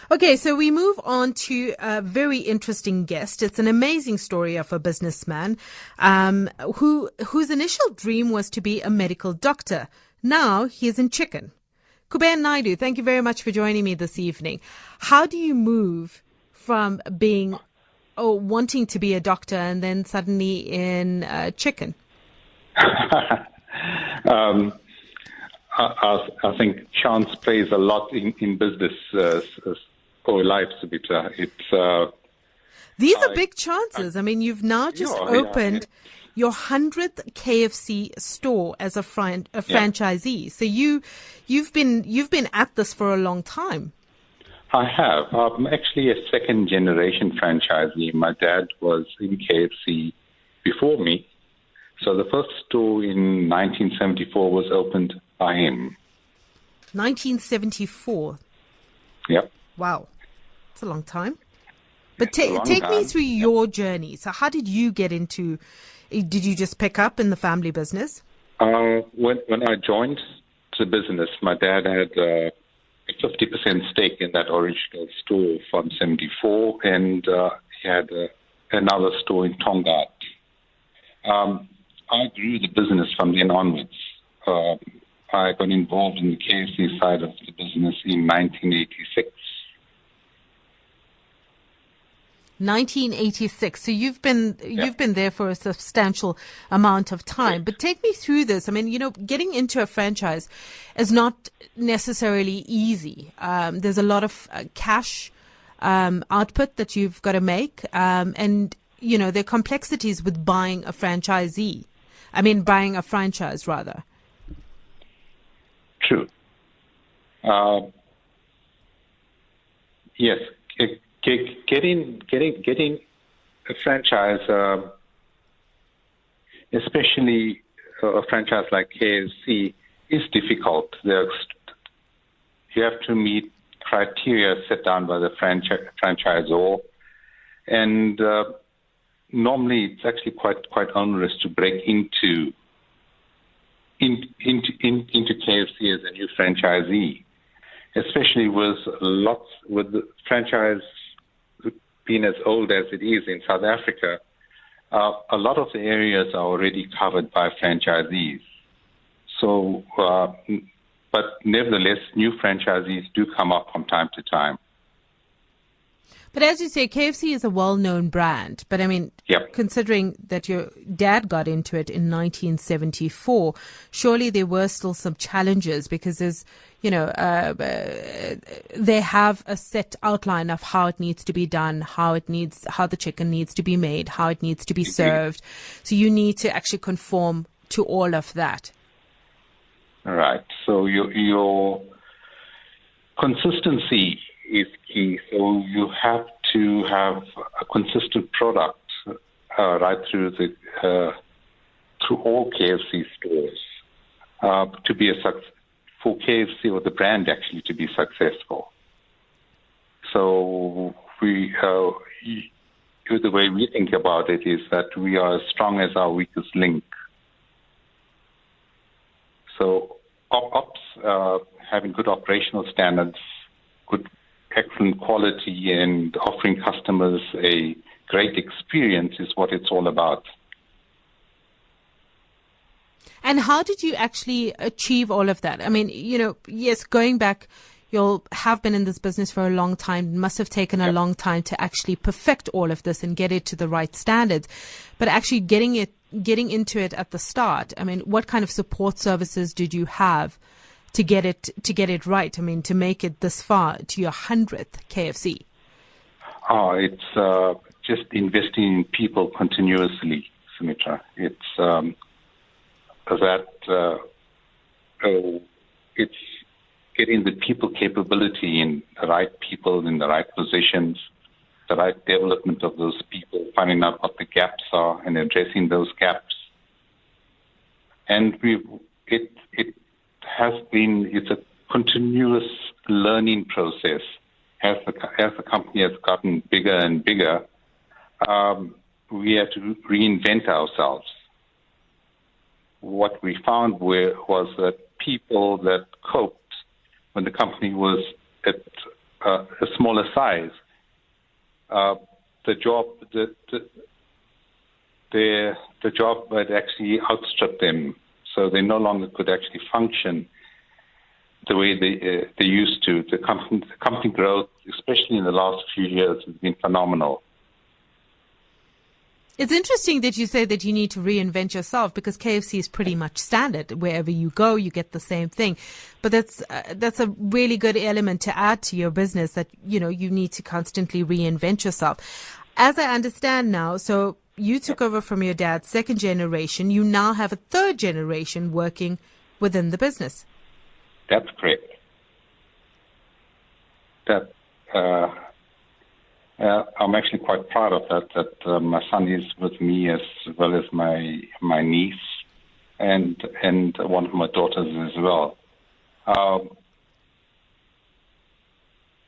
Okay, so we move on to a very interesting guest. It's an amazing story of a businessman whose initial dream was to be a medical doctor. Now he is in chicken. Kuben Naidoo, thank you very much for joining me this evening. How do you move from being wanting to be a doctor and then suddenly in chicken? I think chance plays a lot in business or life, Sumitra. These are big chances. I mean, you've now just opened your 100th KFC store as a franchisee. So you've been at this for a long time. I have. I'm actually a second generation franchisee. My dad was in KFC before me. So the first store in 1974 was opened by him. 1974? Yep. Wow. That's a long time. But take me through your journey. So how did you get into, did you just pick up in the family business? When I joined the business, my dad had a 50% stake in that original store from 74, and he had another store in Tonga. I grew the business from then onwards. I got involved in the KFC side of the business in 1986. 1986. So you've been there for a substantial amount of time. But take me through this. I mean, getting into a franchise is not necessarily easy. There's a lot of cash output that you've got to make, and there are complexities with buying a franchise rather. True. Yes. Getting a franchise, especially a franchise like KFC, is difficult. You have to meet criteria set down by the franchisor, and normally it's actually quite onerous to break into KFC as a new franchisee, especially with the franchise being as old as it is in South Africa. A lot of the areas are already covered by franchisees. So, but nevertheless, new franchisees do come up from time to time. But as you say, KFC is a well-known brand. But I mean, considering that your dad got into it in 1974, surely there were still some challenges because there's, they have a set outline of how it needs to be done, how the chicken needs to be made, how it needs to be served. So you need to actually conform to all of that. Right. So your consistency is key. So you have to have a consistent product right through through all KFC stores to be for KFC or the brand actually to be successful. So the way we think about it is that we are as strong as our weakest link. So ops, having good operational standards, excellent quality, and offering customers a great experience is what it's all about. And how did you actually achieve all of that? I mean, yes, going back, you'll have been in this business for a long time. It must have taken a long time to actually perfect all of this and get it to the right standards. But actually getting into it at the start, I mean, what kind of support services did you have to get it right? I mean, to make it this far to your 100th KFC? It's just investing in people continuously, Sumitra. It's it's getting the people capability in the right people in the right positions, the right development of those people, finding out what the gaps are and addressing those gaps. And it's a continuous learning process. As the company has gotten bigger and bigger, we had to reinvent ourselves. What we found was that people that coped when the company was at a smaller size, the job had actually outstripped them, so they no longer could actually function the way they used to. The company growth, especially in the last few years, has been phenomenal. It's interesting that you say that you need to reinvent yourself, because KFC is pretty much standard. Wherever you go, you get the same thing. But that's a really good element to add to your business, that, you know, you need to constantly reinvent yourself. As I understand now, so you took over from your dad's second generation. You now have a third generation working within the business. That's correct. I'm actually quite proud of that my son is with me, as well as my niece and one of my daughters as well.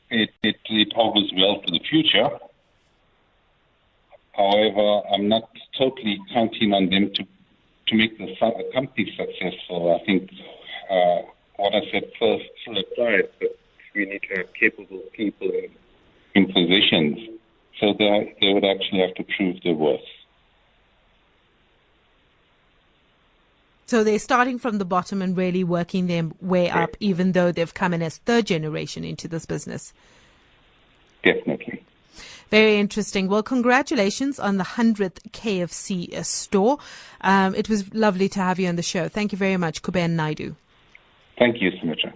It augurs well for the future. However, I'm not totally counting on them to make the company successful. I think what I said first applies, that we need to have capable people in positions, so they would actually have to prove their worth. So they're starting from the bottom and really working their way up, even though they've come in as third generation into this business. Definitely. Very interesting. Well, congratulations on the 100th KFC store. It was lovely to have you on the show. Thank you very much, Kuben Naidoo. Thank you, Sumitra.